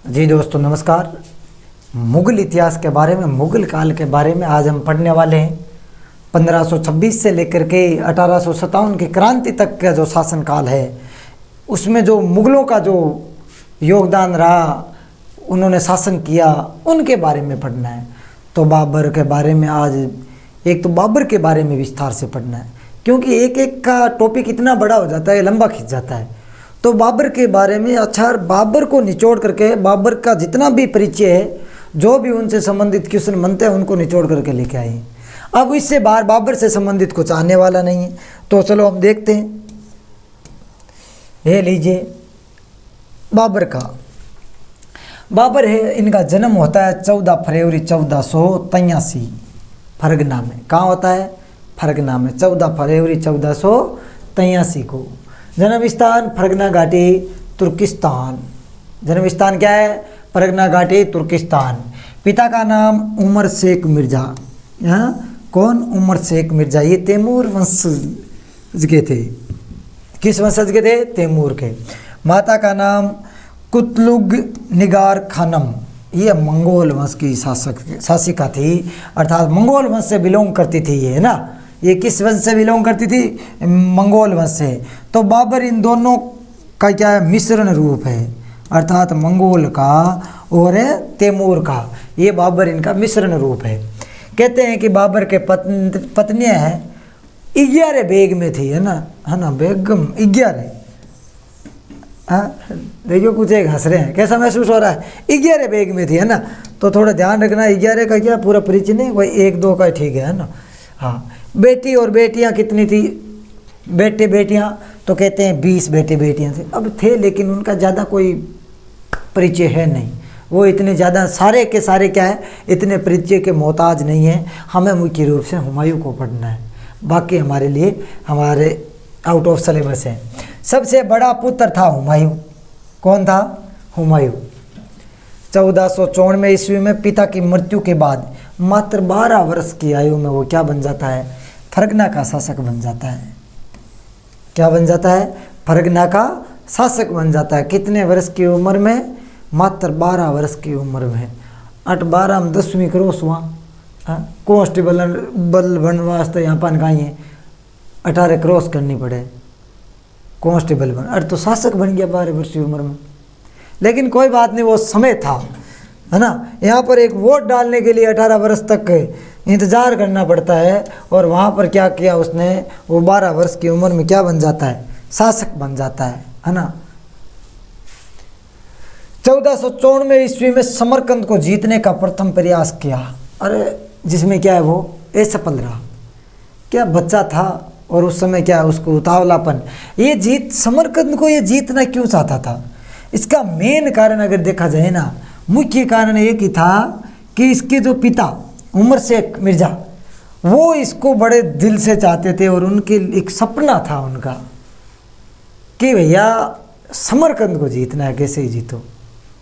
जी दोस्तों नमस्कार। मुग़ल इतिहास के बारे में, मुग़ल काल के बारे में आज हम पढ़ने वाले हैं। 1526 से लेकर के 1857 की क्रांति तक का जो शासनकाल है, उसमें जो मुग़लों का जो योगदान रहा, उन्होंने शासन किया, उनके बारे में पढ़ना है। तो बाबर के बारे में आज एक तो बाबर के बारे में विस्तार से पढ़ना है, क्योंकि एक एक का टॉपिक इतना बड़ा हो जाता है, लंबा खिंच जाता है। तो बाबर के बारे में बाबर को निचोड़ करके, बाबर का जितना भी परिचय है, जो भी उनसे संबंधित क्वेश्चन बनते हैं, उनको निचोड़ करके लेके आए। अब इससे बाबर से संबंधित कुछ आने वाला नहीं है, तो चलो हम देखते हैं। ये लीजिए बाबर का। बाबर है, इनका जन्म होता है 14 फरवरी 1483 फरगना में। कहाँ होता है? फरगना में, 14 फरवरी 1483 को। जन्म स्थान फरगना घाटी, तुर्किस्तान। जन्म स्थान क्या है? फरगना घाटी, तुर्किस्तान। पिता का नाम उमर शेख मिर्ज़ा। यहाँ कौन? उमर शेख मिर्ज़ा। ये तैमूर वंशज के थे। किस वंशज के थे? तैमूर के। माता का नाम कुतलुग निगार खानम। ये मंगोल वंश की शासिका थी, अर्थात मंगोल वंश से बिलोंग करती थी ये, है ना। ये किस वंश से बिलोंग करती थी? मंगोल वंश से। तो बाबर इन दोनों का क्या है? मिश्रण रूप है, अर्थात मंगोल का और तैमूर का। ये बाबर इनका मिश्रण रूप है। कहते हैं कि बाबर के पत्नियां हैं 11 बेग में थी, है ना बेगम 11। हाँ देखियो, कुछ एक हंस रहे हैं, कैसा महसूस हो रहा है? 11 बेग में थी, है ना। तो थोड़ा ध्यान रखना, 11 का क्या पूरा परिचय नहीं, वही 1-2 का ठीक है ना। हाँ, बेटी और बेटियां कितनी थी? बेटे बेटियां तो कहते हैं 20 बेटे बेटियां थे। अब थे, लेकिन उनका ज़्यादा कोई परिचय है नहीं। वो इतने ज़्यादा सारे के सारे क्या है, इतने परिचय के मोहताज नहीं है। हमें मुख्य रूप से हुमायूं को पढ़ना है, बाकी हमारे लिए हमारे आउट ऑफ सिलेबस है। सबसे बड़ा पुत्र था हुमायूं। कौन था? हुमायूं। 1454 ईस्वी में पिता की मृत्यु के बाद मात्र 12 वर्ष की आयु में वो क्या बन जाता है? फरगना का शासक बन जाता है। क्या बन जाता है? फरगना का शासक बन जाता है। कितने वर्ष की उम्र में? मात्र 12 वर्ष की उम्र में। 8-12 में 10वीं क्रॉस हुआ। कांस्टेबल बल बन वास्ते यहाँ पर कहीं है 18 क्रॉस करनी पड़े, कांस्टेबल बन। अरे तो शासक बन गया 12 वर्ष की उम्र में। लेकिन कोई बात नहीं, वो समय था, है ना। यहाँ पर एक वोट डालने के लिए 18 वर्ष तक इंतज़ार करना पड़ता है, और वहाँ पर क्या किया उसने? वो 12 वर्ष की उम्र में क्या बन जाता है? शासक बन जाता है ना। 1454 ईस्वी में समरकंद को जीतने का प्रथम प्रयास किया। अरे जिसमें क्या है, वो असफल रहा। क्या बच्चा था, और उस समय क्या है, उसको उतावलापन। ये जीत, समरकंद को ये जीतना क्यों चाहता था? इसका मेन कारण अगर देखा जाए ना, मुख्य कारण एक ही था कि इसके जो पिता उमर शेख मिर्ज़ा, वो इसको बड़े दिल से चाहते थे, और उनके एक सपना था उनका कि भैया समरकंद को जीतना है, कैसे ही जीतो।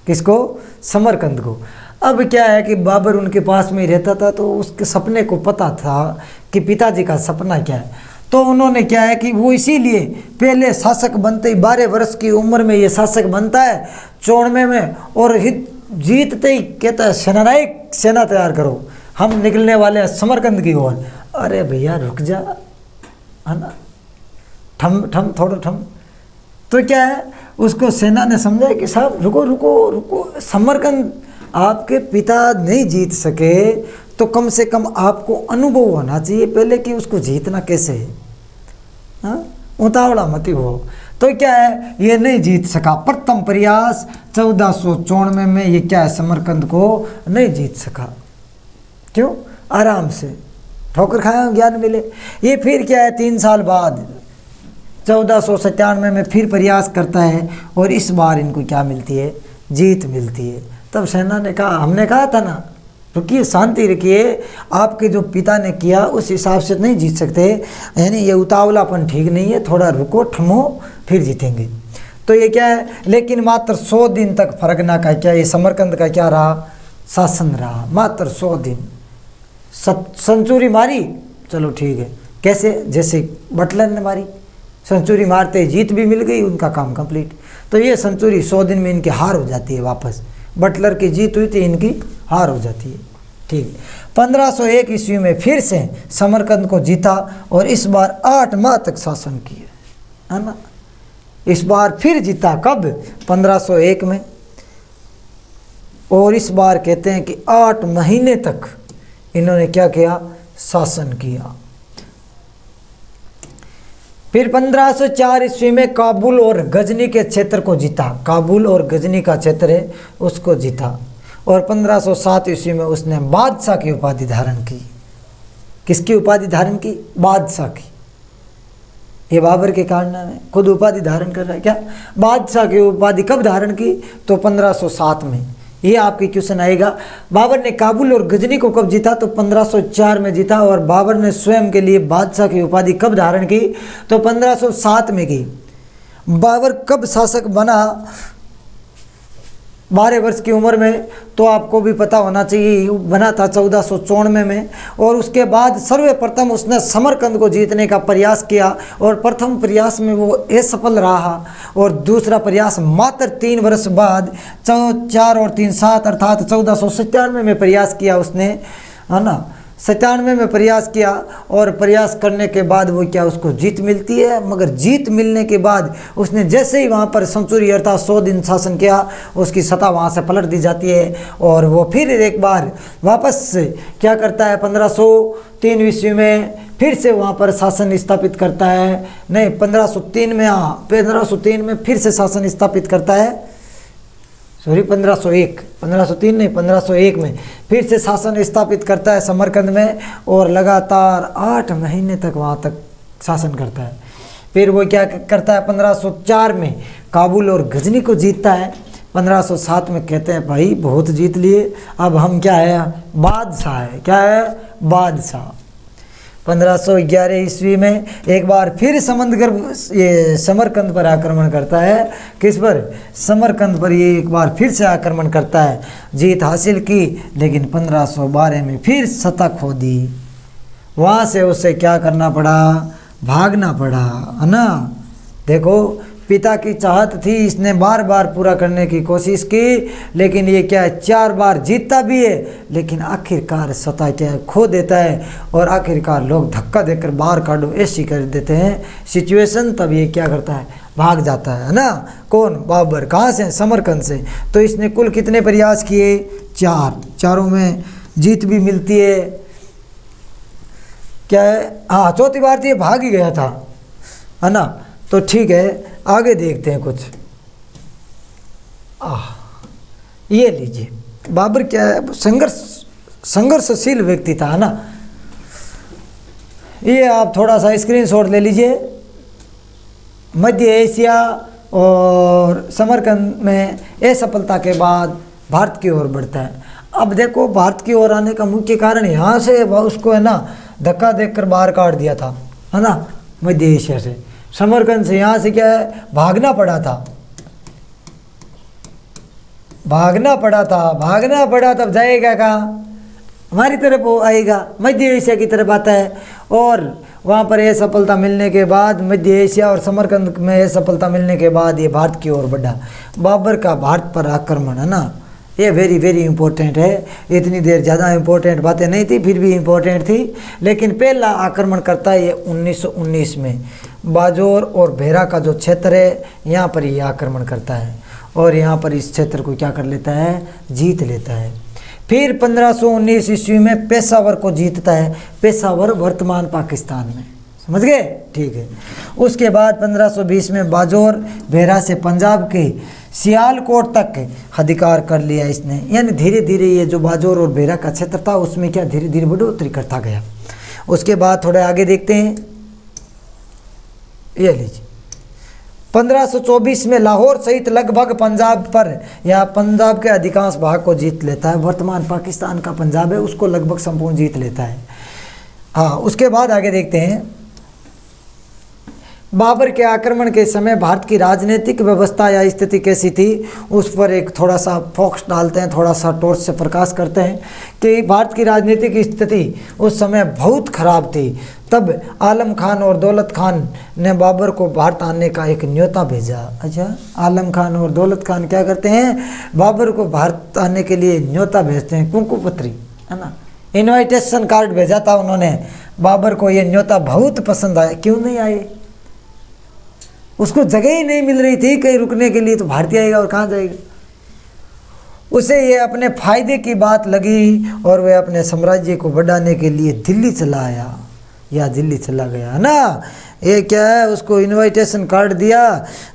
किसको? समरकंद को। अब क्या है कि बाबर उनके पास में ही रहता था, तो उसके सपने को पता था कि पिताजी का सपना क्या है। तो उन्होंने क्या है कि वो इसीलिए पहले शासक बनते ही 12 वर्ष की उम्र में ये शासक बनता है 94 में, और जीतते ही कहता है सेनानायक, सेना तैयार करो, हम निकलने वाले हैं समरकंद की ओर। अरे भैया रुक जा, है ना, ठम ठम थोड़ा ठम। तो क्या है, उसको सेना ने समझा कि साहब रुको रुको रुको, समरकंद आपके पिता नहीं जीत सके, तो कम से कम आपको अनुभव होना चाहिए पहले कि उसको जीतना कैसे है। हाँ, उतावला मत हो। तो क्या है, ये नहीं जीत सका। प्रथम प्रयास 1494 में ये क्या है, समरकंद को नहीं जीत सका। क्यों? आराम से ठोकर खाया, ज्ञान मिले। ये फिर क्या है, 3 साल बाद 1497 में फिर प्रयास करता है, और इस बार इनको क्या मिलती है? जीत मिलती है। तब सेना ने कहा, हमने कहा था ना, रुकिए, शांति रखिए, आपके जो पिता ने किया उस हिसाब से नहीं जीत सकते, यानी ये उतावलापन ठीक नहीं है, थोड़ा रुको, थमो, फिर जीतेंगे। तो ये क्या है, लेकिन मात्र 100 दिन तक फरगना का क्या, ये समरकंद का क्या रहा? शासन रहा। मात्र 100 दिन। सेंचुरी मारी, चलो ठीक है। कैसे? जैसे बटलर ने मारी, सेंचुरी मारते जीत भी मिल गई, उनका काम कंप्लीट। तो ये सेंचुरी 100 दिन में इनकी हार हो जाती है वापस। बटलर की जीत हुई थी, इनकी हार हो जाती है। ठीक। 1501 ईस्वी में फिर से समरकंद को जीता और इस बार 8 माह तक शासन किया, है ना। इस बार फिर जीता, कब? 1501 में। और इस बार कहते हैं कि 8 महीने तक इन्होंने क्या किया? शासन किया। फिर 1504 ईस्वी में काबुल और गजनी के क्षेत्र को जीता। काबुल और गजनी का क्षेत्र है उसको जीता। और 1507 ईस्वी में उसने बादशाह की उपाधि धारण की। किसकी उपाधि धारण की? बादशाह की। ये बाबर के कारनामे, खुद उपाधि धारण कर रहा है क्या? बादशाह की उपाधि कब धारण की? तो 1507 में। ये आपके क्वेश्चन आएगा। बाबर ने काबुल और गजनी को कब जीता? तो 1504 में जीता। और बाबर ने स्वयं के लिए बादशाह की उपाधि कब धारण की? तो 1507 में की। बाबर कब शासक बना? 12 वर्ष की उम्र में, तो आपको भी पता होना चाहिए, बना था 1494 में। और उसके बाद सर्वप्रथम उसने समरकंद को जीतने का प्रयास किया और प्रथम प्रयास में वो असफल रहा। और दूसरा प्रयास मात्र 3 वर्ष बाद 4 और 3 7 अर्थात 1497 में प्रयास किया उसने, है ना। 97 में प्रयास किया और प्रयास करने के बाद वो क्या, उसको जीत मिलती है। मगर जीत मिलने के बाद उसने जैसे ही वहाँ पर सेंचुरी अर्थात 100 दिन शासन किया, उसकी सत्ता वहाँ से पलट दी जाती है। और वो फिर एक बार वापस क्या करता है? 1503 ईस्वी में फिर से वहाँ पर शासन स्थापित करता है। नहीं, 1503 में, हाँ 1503 में फिर से शासन स्थापित करता है। सॉरी 1503 नहीं, 1501 में फिर से शासन स्थापित करता है समरकंद में। और लगातार 8 महीने तक वहाँ तक शासन करता है। फिर वो क्या करता है? 1504 में काबुल और गजनी को जीतता है। 1507 में कहते हैं भाई बहुत जीत लिए, अब हम क्या है? बादशाह है। क्या है? बादशाह। 1511 ईस्वी में एक बार फिर ये समरकंद पर आक्रमण करता है। किस पर? समरकंद पर ये एक बार फिर से आक्रमण करता है, जीत हासिल की। लेकिन 1512 में फिर सत्ता खो दी। वहाँ से उसे क्या करना पड़ा? भागना पड़ा, है ना। देखो, पिता की चाहत थी, इसने बार बार पूरा करने की कोशिश की, लेकिन ये क्या है? 4 बार जीतता भी है, लेकिन आखिरकार सत्ता क्या है? खो देता है। और आखिरकार लोग धक्का देकर बाहर काटो ऐसी कर देते हैं सिचुएशन। तब ये क्या करता है? भाग जाता है ना। कौन? बाबर। कहाँ से? समरकंद से। तो इसने कुल कितने प्रयास किए? 4। चारों में जीत भी मिलती है। क्या है? हाँ, चौथी बार तो ये भाग ही गया था, है ना। तो ठीक है, आगे देखते हैं कुछ। ये लीजिए, बाबर क्या है? संघर्षशील व्यक्ति था, है ना। ये आप थोड़ा सा स्क्रीनशॉट ले लीजिए। मध्य एशिया और समरकंद में असफलता के बाद भारत की ओर बढ़ता है। अब देखो, भारत की ओर आने का मुख्य कारण यहाँ से उसको, है ना, धक्का देकर बाहर काट दिया था, है ना, मध्य एशिया से। समरकंद से यहाँ से क्या है? भागना पड़ा था। तब जाएगा कहाँ? हमारी तरफ वो आएगा, मध्य एशिया की तरफ आता है। और वहाँ पर यह सफलता मिलने के बाद, मध्य एशिया और समरकंद में यह सफलता मिलने के बाद ये भारत की ओर बढ़ा। बाबर का भारत पर आक्रमण, है ना, ये वेरी वेरी इंपॉर्टेंट है। इतनी देर ज़्यादा इंपॉर्टेंट बातें नहीं थी, फिर भी इंपॉर्टेंट थी। लेकिन पहला आक्रमण करता है ये 1919 में। बाजौर और भेरा का जो क्षेत्र है, यहाँ पर ये आक्रमण करता है। और यहाँ पर इस क्षेत्र को क्या कर लेता है? जीत लेता है। फिर 1519 ईस्वी में पेशावर को जीतता है। पेशावर वर्तमान पाकिस्तान में, समझ गए? ठीक है। उसके बाद 1520 में बाजौर भेरा से पंजाब के सियालकोट तक अधिकार कर लिया इसने। यानी धीरे धीरे ये जो बाजौर और भेरा का क्षेत्र था उसमें क्या धीरे धीरे बढ़ोतरी करता गया। उसके बाद थोड़े आगे देखते हैं। ये लीजिए, 1524 में लाहौर सहित लगभग पंजाब पर या पंजाब के अधिकांश भाग को जीत लेता है। वर्तमान पाकिस्तान का पंजाब है उसको लगभग संपूर्ण जीत लेता है। हाँ, उसके बाद आगे देखते हैं। बाबर के आक्रमण के समय भारत की राजनीतिक व्यवस्था या स्थिति कैसी थी, उस पर एक थोड़ा सा फोकस डालते हैं, थोड़ा सा टॉर्च से प्रकाश करते हैं कि भारत की राजनीतिक स्थिति उस समय बहुत खराब थी। तब आलम खान और दौलत खान ने बाबर को भारत आने का एक न्योता भेजा। अच्छा, आलम खान और दौलत खान क्या करते हैं, बाबर को भारत आने के लिए न्योता भेजते हैं, कुंकू पत्री, है ना, इनविटेशन कार्ड भेजा था उन्होंने। बाबर को ये न्योता बहुत पसंद आया। क्यों नहीं आए, उसको जगह ही नहीं मिल रही थी कहीं रुकने के लिए, तो भारतीय आएगा और कहाँ जाएगा। उसे ये अपने फायदे की बात लगी और वह अपने साम्राज्य को बढ़ाने के लिए दिल्ली चला आया या दिल्ली चला गया, है ना। ये क्या है, उसको इनविटेशन कार्ड दिया,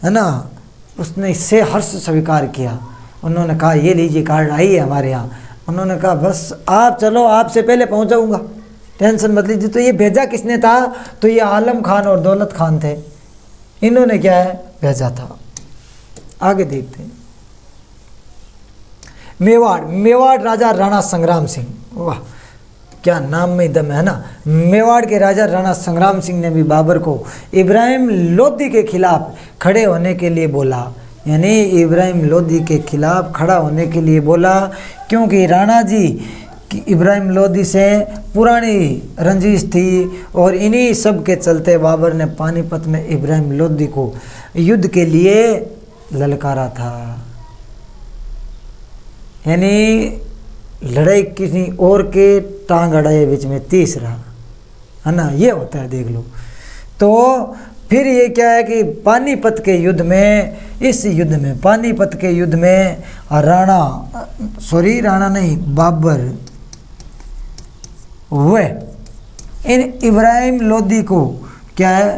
है ना, उसने इससे हर्ष स्वीकार किया। उन्होंने कहा ये लीजिए कार्ड आई है हमारे यहाँ। उन्होंने कहा बस आप चलो, आपसे पहले पहुँच जाऊँगा, टेंशन मत लीजिए। तो ये भेजा किसने था, तो ये आलम खान और दौलत खान थे, इन्होंने क्या है भेजा था। आगे देखते हैं। मेवाड़, मेवाड़ राजा राणा संग्राम सिंह, वाह क्या नाम में दम है ना। मेवाड़ के राजा राणा संग्राम सिंह ने भी बाबर को इब्राहिम लोदी के खिलाफ खड़े होने के लिए बोला, यानी इब्राहिम लोदी के खिलाफ खड़ा होने के लिए बोला, क्योंकि राणा जी कि इब्राहिम लोदी से पुरानी रंजिश थी और इन्हीं सब के चलते बाबर ने पानीपत में इब्राहिम लोदी को युद्ध के लिए ललकारा था। यानी लड़ाई किसी और के टांग अड़ाए बीच में तीसरा, है ना, ये होता है, देख लो। तो फिर ये क्या है कि पानीपत के युद्ध में, इस युद्ध में, पानीपत के युद्ध में राणा नहीं, बाबर वह इन इब्राहिम लोदी को क्या है,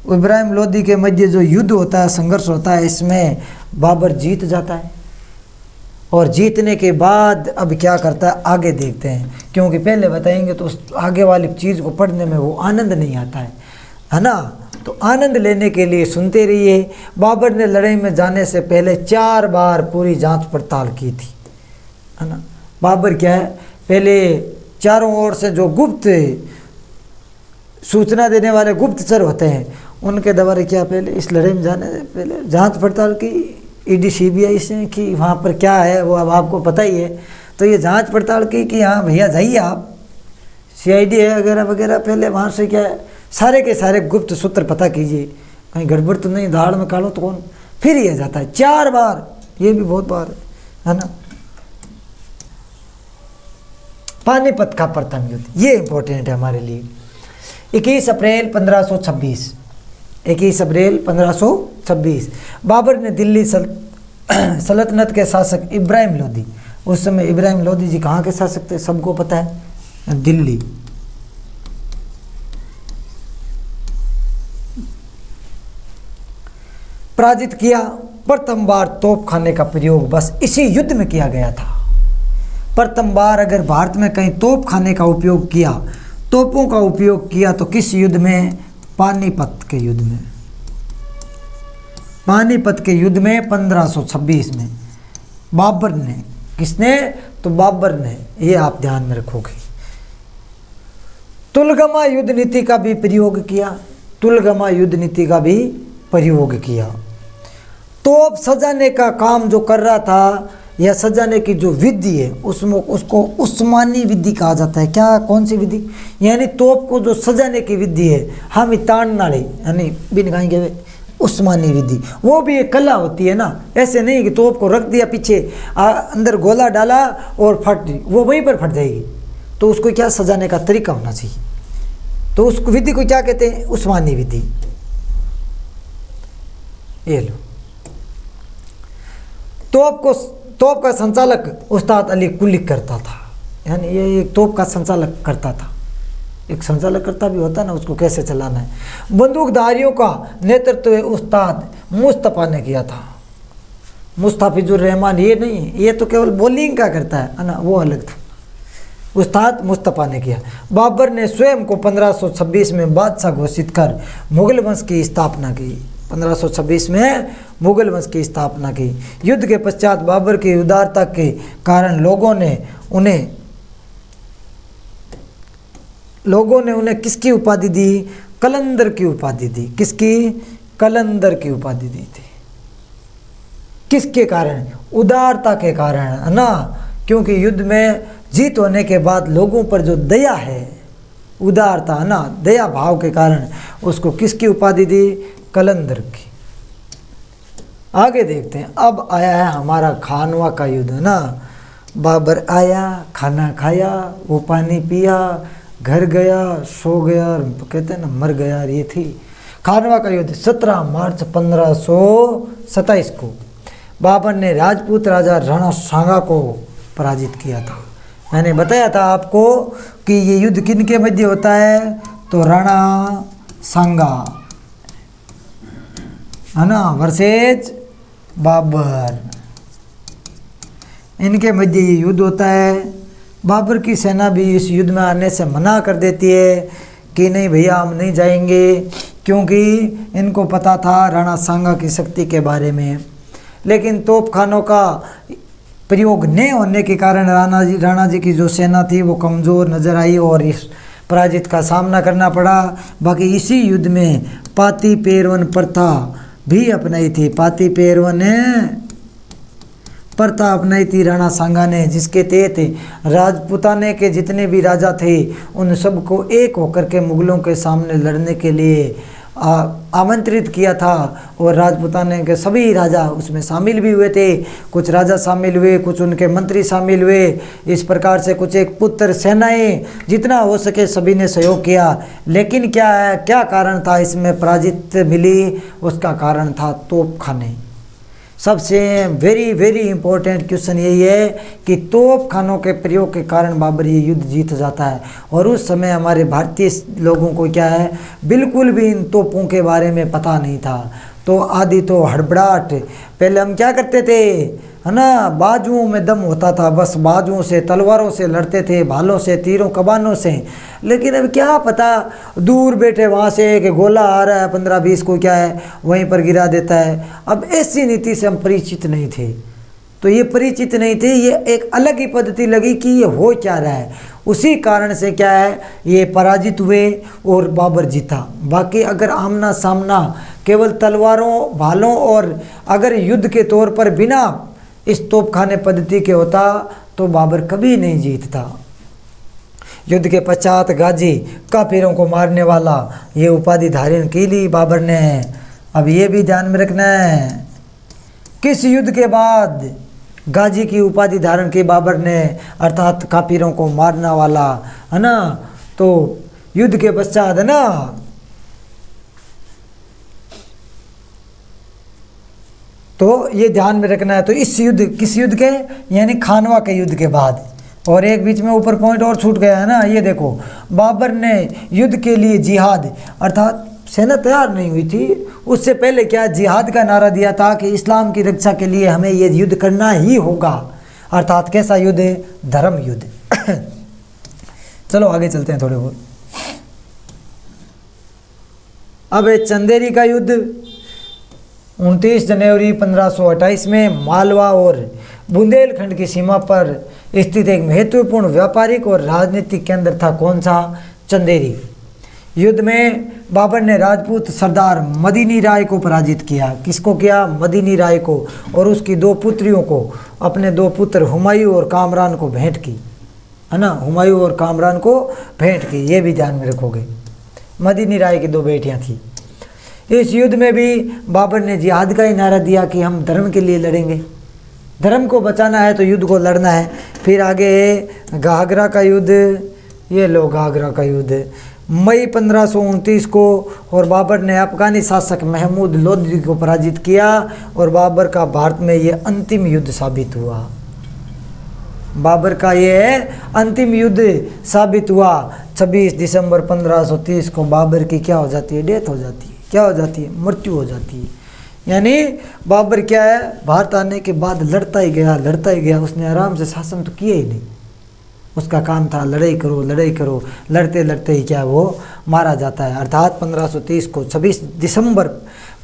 इब्राहिम लोदी के मध्य जो युद्ध होता है, संघर्ष होता है, इसमें बाबर जीत जाता है। और जीतने के बाद अब क्या करता है आगे देखते हैं, क्योंकि पहले बताएंगे तो उस आगे वाली चीज़ को पढ़ने में वो आनंद नहीं आता है ना। तो आनंद लेने के लिए सुनते रहिए। बाबर ने लड़ाई में जाने से पहले 4 बार पूरी जांच पड़ताल की थी, है ना। बाबर क्या है, पहले चारों ओर से जो गुप्त सूचना देने वाले गुप्तचर होते हैं, उनके द्वारा क्या पहले इस लड़ाई में जाने से पहले जांच पड़ताल की ईडी सीबीआई से कि वहाँ पर क्या है, वो अब आपको पता ही है। तो ये जांच पड़ताल की कि हाँ भैया जाइए आप, सीआईडी है वगैरह वगैरह, पहले वहाँ से क्या है सारे के सारे गुप्त सूत्र पता कीजिए, कहीं गड़बड़ तो नहीं, दाढ़ में कालो तो कौन। फिर ये जाता है 4 बार, ये भी बहुत बार है ना। पानीपत का प्रथम युद्ध, ये इंपॉर्टेंट है हमारे लिए। 21 अप्रैल 1526, 21 अप्रैल 1526 बाबर ने दिल्ली सल्तनत के शासक इब्राहिम लोदी, उस समय इब्राहिम लोदी जी कहाँ के शासक थे, सबको पता है, दिल्ली। पराजित किया। प्रथम बार तोप खाने का प्रयोग बस इसी युद्ध में किया गया था। प्रथम बार अगर भारत में कहीं तोप खाने का उपयोग किया, तोपों का उपयोग किया, तो किस युद्ध में, पानीपत के युद्ध में। पानीपत के युद्ध में 1526 में बाबर ने, किसने, तो बाबर ने, ये आप ध्यान में रखोगे। तुलगमा युद्ध नीति का भी प्रयोग किया, तुलगमा युद्ध नीति का भी प्रयोग किया। तोप सजाने का काम जो कर रहा था, या सजाने की जो विधि है, उसमें उसको उस्मानी विधि कहा जाता है। क्या, कौन सी विधि, यानी तोप को जो सजाने की विधि है, हम तान नाले यानी बिन कहेंगे उस्मानी विधि, वो भी एक कला होती है ना। ऐसे नहीं कि तोप को रख दिया पीछे, अंदर गोला डाला और फट, वो वहीं पर फट जाएगी। तो उसको क्या, सजाने का तरीका होना चाहिए। तो उस विधि को क्या कहते हैं, उस्मानी विधि। ये लो, तोप का संचालक उस्ताद अली कुली करता था, यानी ये एक तोप का संचालक करता था। एक संचालक करता भी होता है ना, उसको कैसे चलाना है। बंदूकधारियों का नेतृत्व उस्ताद मुस्तफ़ा ने किया था। मुस्तफिजुर रहमान ये नहीं है, ये तो केवल बॉलिंग का करता है ना, वो अलग था। उस्ताद मुस्तफ़ा ने किया। बाबर ने स्वयं को 1526 में बादशाह घोषित कर मुगल वंश की स्थापना की। 1526 में मुगल वंश की स्थापना की। युद्ध के पश्चात बाबर की उदारता के कारण लोगों ने उन्हें किसकी उपाधि दी, कलंदर की उपाधि दी। किसकी, कलंदर की उपाधि दी थी। किसके कारण, उदारता के कारण, है ना। क्योंकि युद्ध में जीत होने के बाद लोगों पर जो दया है, उदारता है ना, दया भाव के कारण उसको किसकी उपाधि दी? कलंदर की। आगे देखते हैं। अब आया है हमारा खानवा का युद्ध है ना। बाबर आया, खाना खाया, वो पानी पिया, घर गया, सो गया, और कहते हैं ना मर गया। ये थी खानवा का युद्ध। 17 मार्च 1527 को बाबर ने राजपूत राजा राणा सांगा को पराजित किया था। मैंने बताया था आपको कि ये युद्ध किन के मध्य होता है, तो राणा सांगा है ना वर्सेज बाबर, इनके मध्य ये युद्ध होता है। बाबर की सेना भी इस युद्ध में आने से मना कर देती है कि नहीं भैया हम नहीं जाएंगे, क्योंकि इनको पता था राणा सांगा की शक्ति के बारे में। लेकिन तोपखानों का प्रयोग नहीं होने के कारण राणा जी की जो सेना थी वो कमज़ोर नजर आई और इस पराजित का सामना करना पड़ा। बाकी इसी युद्ध में पाती पेरवन प्रथा भी अपनाई थी। पाती पेरवन प्रथा अपनाई थी राणा सांगा ने, जिसके तहत राजपूताने के जितने भी राजा थे उन सबको एक होकर के मुगलों के सामने लड़ने के लिए आमंत्रित किया था। और राजपूताने के सभी राजा उसमें शामिल भी हुए थे। कुछ राजा शामिल हुए, कुछ उनके मंत्री शामिल हुए। इस प्रकार से कुछ एक पुत्र सेनाएं जितना हो सके सभी ने सहयोग किया। लेकिन क्या कारण था इसमें पराजित मिली? उसका कारण था तोपखाने। सबसे वेरी वेरी इंपॉर्टेंट क्वेश्चन यही है कि तोपखानों के प्रयोग के कारण बाबर ये युद्ध जीत जाता है। और उस समय हमारे भारतीय लोगों को क्या है, बिल्कुल भी इन तोपों के बारे में पता नहीं था। तो आदि तो हड़बड़ाहट, पहले हम क्या करते थे है ना, बाजुओं में दम होता था, बस बाजुओं से तलवारों से लड़ते थे, भालों से, तीरों कबानों से। लेकिन अब क्या पता दूर बैठे वहाँ से एक गोला आ रहा है 15-20 को क्या है वहीं पर गिरा देता है। अब ऐसी नीति से हम परिचित नहीं थे। तो ये परिचित नहीं थे, ये एक अलग ही पद्धति लगी कि ये हो क्या रहा है। उसी कारण से क्या है ये पराजित हुए और बाबर जीता। बाकी अगर आमना सामना केवल तलवारों भालों और अगर युद्ध के तौर पर बिना इस तोपखाने पद्धति के होता तो बाबर कभी नहीं जीतता। युद्ध के पश्चात गाजी काफिरों को मारने वाला ये उपाधि धारण की ली बाबर ने। अब ये भी ध्यान में रखना है, किस युद्ध के बाद गाजी की उपाधि धारण की बाबर ने, अर्थात काफिरों को मारने वाला है ना। तो युद्ध के पश्चात है ना, तो ये ध्यान में रखना है। तो इस युद्ध किस युद्ध के, यानी खानवा के युद्ध के बाद। और एक बीच में ऊपर पॉइंट और छूट गया है ना, ये देखो बाबर ने युद्ध के लिए जिहाद, अर्थात सेना तैयार नहीं हुई थी उससे पहले क्या जिहाद का नारा दिया था कि इस्लाम की रक्षा के लिए हमें ये युद्ध करना ही होगा। अर्थात कैसा युद्ध? धर्म युद्ध। चलो आगे चलते हैं थोड़े बहुत। अब चंदेरी का युद्ध 29 जनवरी 1528 में मालवा और बुंदेलखंड की सीमा पर स्थित एक महत्वपूर्ण व्यापारिक और राजनीतिक केंद्र था। कौन सा? चंदेरी। युद्ध में बाबर ने राजपूत सरदार मदीनी राय को पराजित किया। किसको किया? मदीनी राय को। और उसकी 2 पुत्रियों को, अपने 2 पुत्र हुमायूं और कामरान को भेंट की है ना। हुमायूं और कामरान को भेंट की, ये भी ध्यान में रखोगे। मदीनी राय की 2 बेटियां थी। इस युद्ध में भी बाबर ने जिहाद का ही नारा दिया कि हम धर्म के लिए लड़ेंगे, धर्म को बचाना है तो युद्ध को लड़ना है। फिर आगे घाघरा का युद्ध, ये लो घाघरा का युद्ध मई 1529 को, और बाबर ने अफगानी शासक महमूद लोदी को पराजित किया और बाबर का भारत में ये अंतिम युद्ध साबित हुआ। बाबर का ये अंतिम युद्ध साबित हुआ। 26 दिसंबर 1530 को बाबर की क्या हो जाती है? डेथ हो जाती है। क्या हो जाती है? मृत्यु हो जाती है। यानी बाबर क्या है, भारत आने के बाद लड़ता ही गया, उसने आराम से शासन तो किया ही नहीं। उसका काम था लड़ाई करो, लड़ते लड़ते ही क्या वो मारा जाता है। अर्थात 1530 को 26 दिसंबर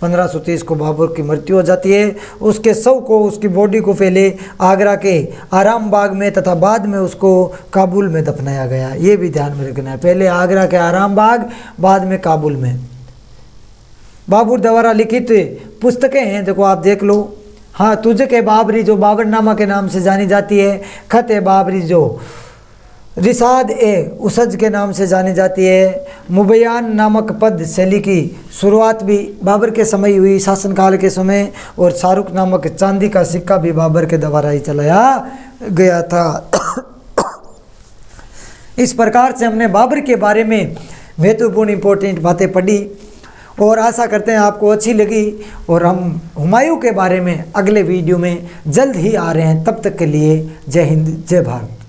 1530 को बाबर की मृत्यु हो जाती है। उसके शव को, उसकी बॉडी को पहले आगरा के आराम बाग में तथा बाद में उसको काबुल में दफनाया गया। ये भी ध्यान में रखना है, पहले आगरा के आराम बाग, बाद में काबुल में। बाबर द्वारा लिखित पुस्तकें हैं, देखो आप देख लो। हाँ, तुझ के बाबरी जो बाबरनामा के नाम से जानी जाती है, खत ए बाबरी जो रिसाद ए उसज के नाम से जानी जाती है। मुबयान नामक पद शैली की शुरुआत भी बाबर के समय हुई, शासनकाल के समय, और शाहरुख नामक चांदी का सिक्का भी बाबर के द्वारा ही चलाया गया था। इस प्रकार से हमने बाबर के बारे में महत्वपूर्ण इंपॉर्टेंट बातें पढ़ी और आशा करते हैं आपको अच्छी लगी। और हम हुमायूं के बारे में अगले वीडियो में जल्द ही आ रहे हैं। तब तक के लिए जय हिंद, जय भारत।